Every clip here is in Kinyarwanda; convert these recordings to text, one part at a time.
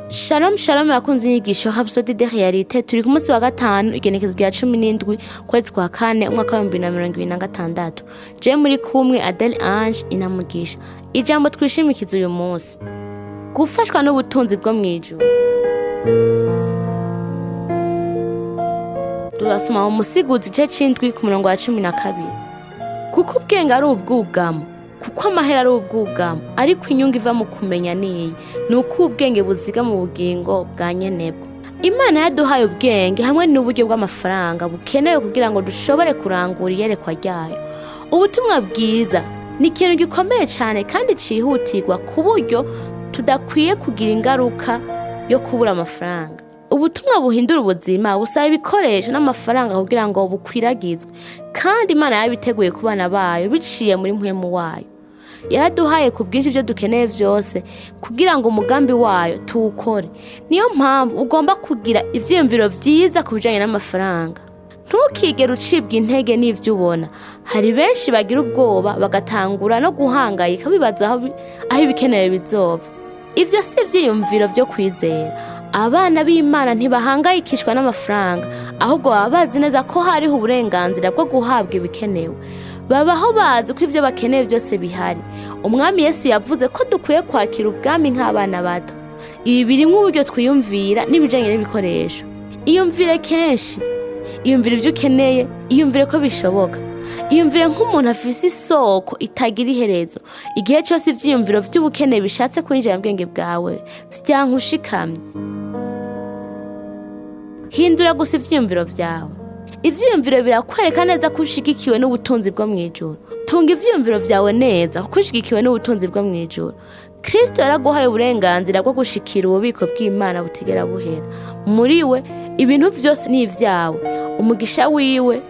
Shalom shalom yakunze inyigisho Rhapsodie de réalités turi ku munsi wa gatanu igenekerezo rya 17 kwezi kwa kane umwaka wa 2026. Je muri kumwe Adele Ange inamugisha. Ijambo twishimikiza uyu munsi. Gufashwa n'ubutunzi bwo mwijuru. Turasoma mu musiguzi c'indwi ku murongo wa 12. Kuko ubwenge ari ubwugamo. Kuko amahera ari ubwugamo ariko inyungu iva mu kumenya niyi nuko ubwenge buziga mu bugingo bwa nyenebwo. Imana yaduhaye ubwenge hamwe n'uburyo bw'amafaranga bukenewe kugira ngo dushobore kurangura iyerekwa ryayo. Ubutumwa bwiza ni ikintu gikomeye cyane kandi cihutirwa ku buryo tudakwiye kugira ingaruka yo kubura amafaranga. Ubutumwa buhindura ubuzima busaba ibikoresho n'amafaranga kugira ngo bukwiragizwe, kandi Imana yabiteguye ku bana bayo biciye muri mpwemu wayo. Yaraduhaye ku bwinshi byo dukeneye byose kugira ngo umugambi wayo tuwukore. Niyo mpamvu ugomba kugira ivyiyumviro vyiza ku bijanye n'amafaranga. Ntukigere ucibwa intege n'ivyo ubona. Hari benshi bagira ubwoba bagatangura no guhangayika bibaza aho ibikenewe bizova. Ivyo si ivyiyumviro vyo kwizera. Abana b'Imana ntibahangayikishwa n'amafaranga, ahubwo baba bazi neza ko hariho uburenganzira bwo guhabwa ibikenewe. Babaho bazi ko ivyo bakeneye byose bihari. Umwami Yesu yavuze ko dukwiye kwakira ubwami nk'abana bato. Ibi birimwe uburyo twiyumvira n'ibijanye n'ibikoresho. Iyumvire kenshi, iyumvire ivyo ukeneye, iyumvire ko bishoboka. Iyumvire nk'umuntu afise isoko itagira iherezo. Igihe cyose ivyiyumviro vy'ubukene bishatse kwinjira mu bwenge bwawe vyankushikamye. Hindura gusa ivyiyumviro vyawe. Ivyiyumviro birakwereka neza ko ushigikiwe n'ubutunzi bwo mwijuru. Tunga ivyiyumviro vyawe neza kuko ushigikiwe n'ubutunzi bwo mwijuru. Kristo yaraguhaye uburenganzira bwo gushikira ububiko bw'Imana butegera buhera. Muri we ibintu vyose ni ivyawe. Umugisha wiwe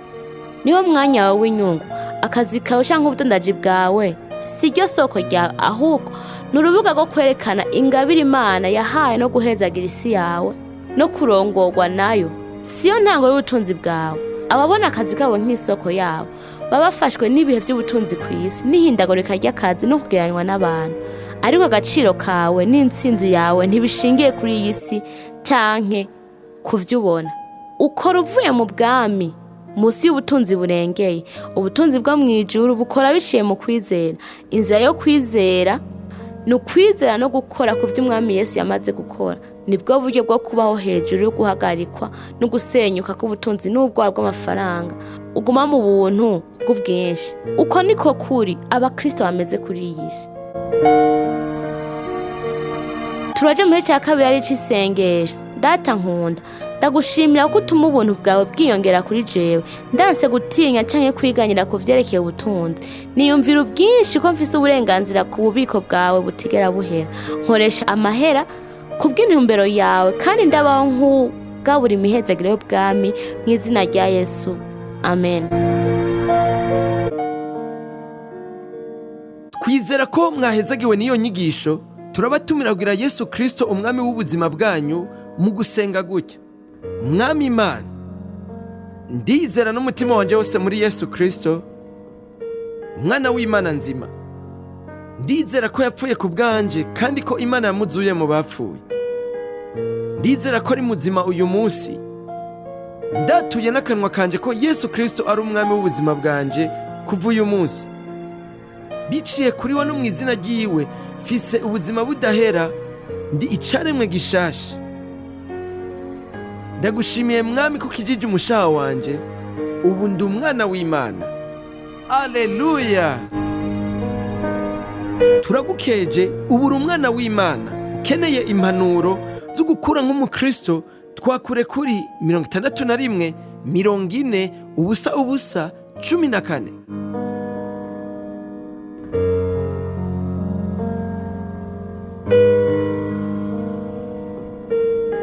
niwo mwanya wawe w'inyungu. Akazi kawe canke ubudandaji bwawe siryo soko ryawe, ahubwo n'urubuga rwo kwerekana ingabire Imana yahaye no guhezagira isi yawe no kurongorwa nayo. Siyo ntango y'ubutunzi bwawe. Ababona akazi kabo nk'isoko yabo babafashwe n'ibihe by'ubutunzi ku isi n'ihindagurika ry'akazi no kugereranywa n'abantu. Ariko agaciro kawe n'intsinzi yawe ntibishingiye kuri iyi si canke kuvyo ubona. Ukora uvuye mu bwami musi y'ubutunzi burengeye. Ubutunzi bwo mwijuru bukora biciye mu kwizera. Inzira yo kwizera ni ukwizera no gukora ku vyo Umwami Yesu yamaze gukora. Nibwo buryo bwo kubaho hejuru yo guhagarikwa no gusenyuka k'ubutunzi n'ubwoba bw'amafaranga. Uguma mu buntu bw'ubwinshi. Uko niko kuri abakristo bameze kuri iyi si. Turaje mu cya kabiri ari c'isengesho. Data nkunda, ndagushimira ko utuma ubuntu bwawe bwiyongera kuri jewe. Ndanse gutinya canke kwiganyira ku vyerekeye ubutunzi. Niyumvira ubwinshi ko mfise uburenganzira ku bubiko bwawe butigera buhera. Nkoresha amahera kubw'intumbero yawe kandi ndabaho nk'ugabura imihezagiro y'ubwami mu izina rya Yesu. Amen. Twizera ko mwahezagiwe n'iyo nyigisho. Turabatumira kugira Yesu Kristo umwami w'ubuzima bwanyu mu gusenga gutya. Mwami Imana, ndizera n'umutima wanje wose muri Yesu Kristo, umwana w'Imana nzima. Ndizera ko yapfuye ku bwanje kandi ko Imana yamuzuye mu bapfuye. Ndizera ko ari muzima uyu munsi. Ndatuye n'akanwa kanje ko Yesu Kristo ari umwami w'ubuzima bwanje kuva uyu munsi. Biciye kuri we no mu izina ryiwe mfise ubuzima budahera, ndi icaremwe gishasha. Ndagushimiye mwami ko kijije umushaha wanje, ubu ndi umwana w'Imana. Aleluya! Turagukeje, ubu uri umwana w'Imana. Ukeneye impanuro zo gukura nk'umukristo, twakure kuri 61 40 14 14.